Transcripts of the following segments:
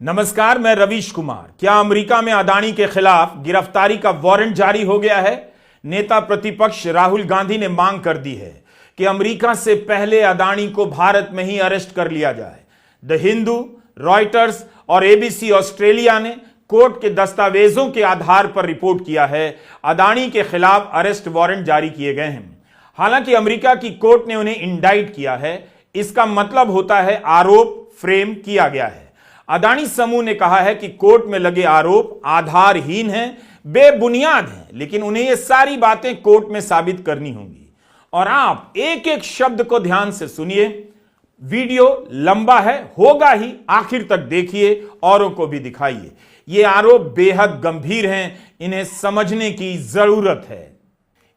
नमस्कार, मैं रवीश कुमार। क्या अमेरिका में अदानी के खिलाफ गिरफ्तारी का वारंट जारी हो गया है? नेता प्रतिपक्ष राहुल गांधी ने मांग कर दी है कि अमेरिका से पहले अदानी को भारत में ही अरेस्ट कर लिया जाए। द हिंदू, रॉयटर्स और एबीसी ऑस्ट्रेलिया ने कोर्ट के दस्तावेजों के आधार पर रिपोर्ट किया है अदानी के खिलाफ अरेस्ट वारंट जारी किए गए हैं। हालांकि अमेरिका की कोर्ट ने उन्हें इंडाइट किया है, इसका मतलब होता है आरोप फ्रेम किया गया है। अदानी समूह ने कहा है कि कोर्ट में लगे आरोप आधारहीन हैं, बेबुनियाद हैं, लेकिन उन्हें ये सारी बातें कोर्ट में साबित करनी होंगी। और आप एक एक शब्द को ध्यान से सुनिए। वीडियो लंबा है, होगा ही, आखिर तक देखिए, औरों को भी दिखाइए। ये आरोप बेहद गंभीर हैं, इन्हें समझने की जरूरत है।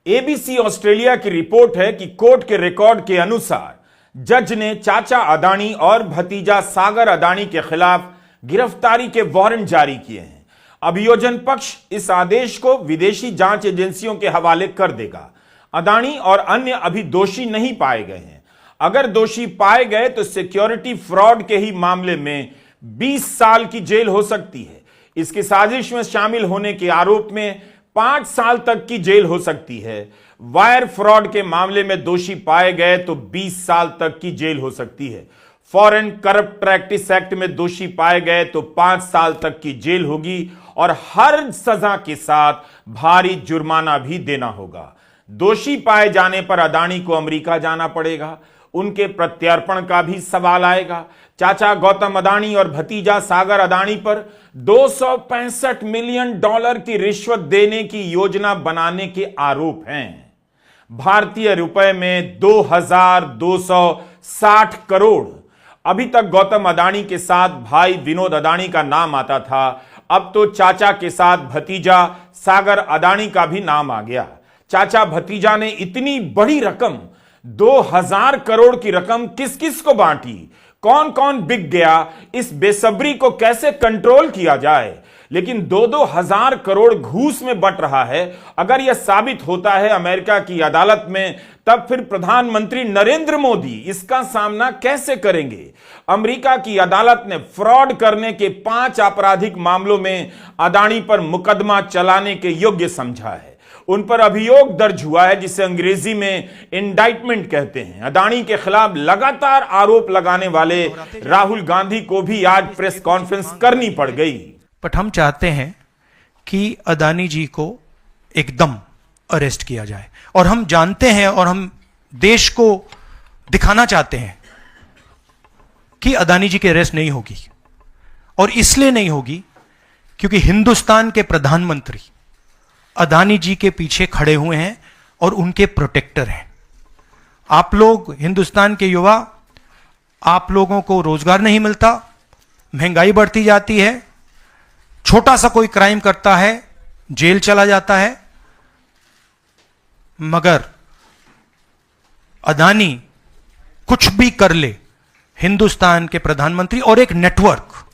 एबीसी ऑस्ट्रेलिया की रिपोर्ट है कि कोर्ट के रिकॉर्ड के अनुसार जज ने चाचा अदानी और भतीजा सागर अदानी के खिलाफ गिरफ्तारी के वारंट जारी किए हैं। अभियोजन पक्ष इस आदेश को विदेशी जांच एजेंसियों के हवाले कर देगा। अदानी और अन्य अभी दोषी नहीं पाए गए हैं। अगर दोषी पाए गए तो सिक्योरिटी फ्रॉड के ही मामले में 20 साल की जेल हो सकती है। इसकी साजिश में शामिल होने के आरोप में 5 साल तक की जेल हो सकती है। वायर फ्रॉड के मामले में दोषी पाए गए तो 20 साल तक की जेल हो सकती है। फॉरेन करप्ट प्रैक्टिस एक्ट में दोषी पाए गए तो 5 साल तक की जेल होगी और हर सजा के साथ भारी जुर्माना भी देना होगा। दोषी पाए जाने पर अदानी को अमेरिका जाना पड़ेगा। उनके प्रत्यर्पण का भी सवाल आएगा। चाचा गौतम अदानी और भतीजा सागर अदानी पर $265 मिलियन की रिश्वत देने की योजना बनाने के आरोप हैं। भारतीय रुपए में 2260 करोड़। अभी तक गौतम अदानी के साथ भाई विनोद अदानी का नाम आता था, अब तो चाचा के साथ भतीजा सागर अदानी का भी नाम आ गया। चाचा भतीजा ने इतनी बड़ी रकम, 2000 करोड़ की रकम किस किस को बांटी, कौन कौन बिक गया, इस बेसब्री को कैसे कंट्रोल किया जाए। लेकिन 2-2 हजार करोड़ घूस में बट रहा है। अगर यह साबित होता है अमेरिका की अदालत में, तब फिर प्रधानमंत्री नरेंद्र मोदी इसका सामना कैसे करेंगे? अमेरिका की अदालत ने फ्रॉड करने के 5 आपराधिक मामलों में अदानी पर मुकदमा चलाने के योग्य समझा है। उन पर अभियोग दर्ज हुआ है, जिसे अंग्रेजी में इंडाइटमेंट कहते हैं। अदानी के खिलाफ लगातार आरोप लगाने वाले राहुल गांधी को भी आज प्रेस कॉन्फ्रेंस करनी पड़ गई। बट हम चाहते हैं कि अदानी जी को एकदम अरेस्ट किया जाए, और हम जानते हैं और हम देश को दिखाना चाहते हैं कि अदानी जी की अरेस्ट नहीं होगी। और इसलिए नहीं होगी क्योंकि हिंदुस्तान के प्रधानमंत्री अदानी जी के पीछे खड़े हुए हैं और उनके प्रोटेक्टर हैं। आप लोग, हिंदुस्तान के युवा, आप लोगों को रोजगार नहीं मिलता, महंगाई बढ़ती जाती है, छोटा सा कोई क्राइम करता है जेल चला जाता है, मगर अदानी कुछ भी कर ले, हिंदुस्तान के प्रधानमंत्री और एक नेटवर्क,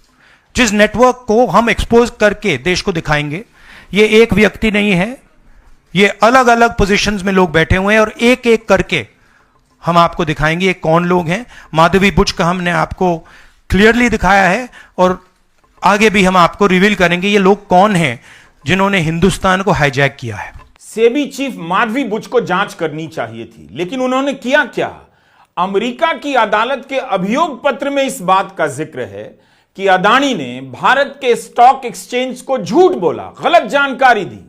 जिस नेटवर्क को हम एक्सपोज करके देश को दिखाएंगे। ये एक व्यक्ति नहीं है, ये अलग अलग पोजीशंस में लोग बैठे हुए हैं और एक एक करके हम आपको दिखाएंगे ये कौन लोग हैं। माधवी बुच का हमने आपको क्लियरली दिखाया है और आगे भी हम आपको रिवील करेंगे ये लोग कौन हैं जिन्होंने हिंदुस्तान को हाईजैक किया है। सेबी चीफ माधवी बुच को जांच करनी चाहिए थी, लेकिन उन्होंने किया क्या? अमेरिका की अदालत के अभियोग पत्र में इस बात का जिक्र है कि अदानी ने भारत के स्टॉक एक्सचेंज को झूठ बोला, गलत जानकारी दी।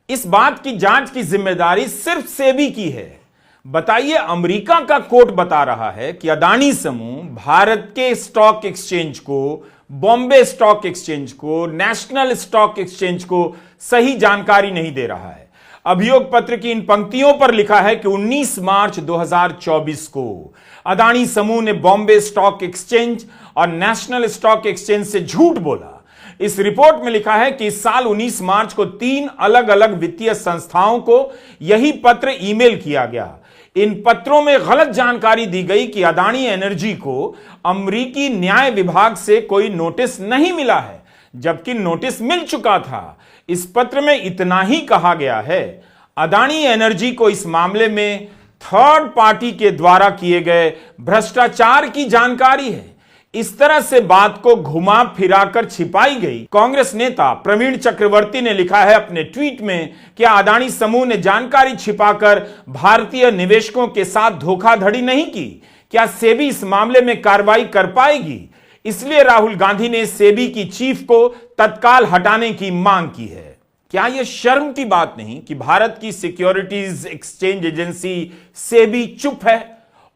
इस बात की जांच की जिम्मेदारी सिर्फ सेबी की है। बताइए, अमेरिका का कोर्ट बता रहा है कि अदानी समूह भारत के स्टॉक एक्सचेंज को, बॉम्बे स्टॉक एक्सचेंज को, नेशनल स्टॉक एक्सचेंज को सही जानकारी नहीं दे रहा है। अभियोग पत्र की इन पंक्तियों पर लिखा है कि 19 मार्च 2024 को अदानी समूह ने बॉम्बे स्टॉक एक्सचेंज और नेशनल स्टॉक एक्सचेंज से झूठ बोला। इस रिपोर्ट में लिखा है कि इस साल 19 मार्च को 3 अलग अलग वित्तीय संस्थाओं को यही पत्र ईमेल किया गया। इन पत्रों में गलत जानकारी दी गई कि अदानी एनर्जी को अमेरिकी न्याय विभाग से कोई नोटिस नहीं मिला है, जबकि नोटिस मिल चुका था। इस पत्र में इतना ही कहा गया है, अदानी एनर्जी को इस मामले में थर्ड पार्टी के द्वारा किए गए भ्रष्टाचार की जानकारी है। इस तरह से बात को घुमा फिराकर छिपाई गई। कांग्रेस नेता प्रवीण चक्रवर्ती ने लिखा है अपने ट्वीट में, क्या अदानी समूह ने जानकारी छिपाकर भारतीय निवेशकों के साथ धोखाधड़ी नहीं की? क्या सेबी इस मामले में कार्रवाई कर पाएगी? इसलिए राहुल गांधी ने सेबी की चीफ को तत्काल हटाने की मांग की है। क्या यह शर्म की बात नहीं कि भारत की सिक्योरिटीज एक्सचेंज एजेंसी सेबी चुप है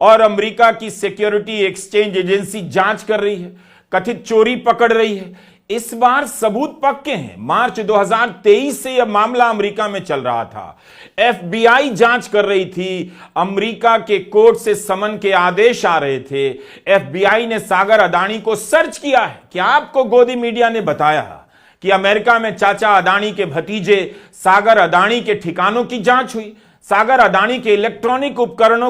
और अमेरिका की सिक्योरिटी एक्सचेंज एजेंसी जांच कर रही है, कथित चोरी पकड़ रही है? इस बार सबूत पक्के हैं। मार्च 2023 से यह मामला अमेरिका में चल रहा था। एफबीआई जांच कर रही थी, अमेरिका के कोर्ट से समन के आदेश आ रहे थे। एफबीआई ने सागर अदानी को सर्च किया है। क्या आपको गोदी मीडिया ने बताया कि अमेरिका में चाचा अदानी के भतीजे सागर अदानी के ठिकानों की जांच हुई? सागर अदानी के इलेक्ट्रॉनिक उपकरणों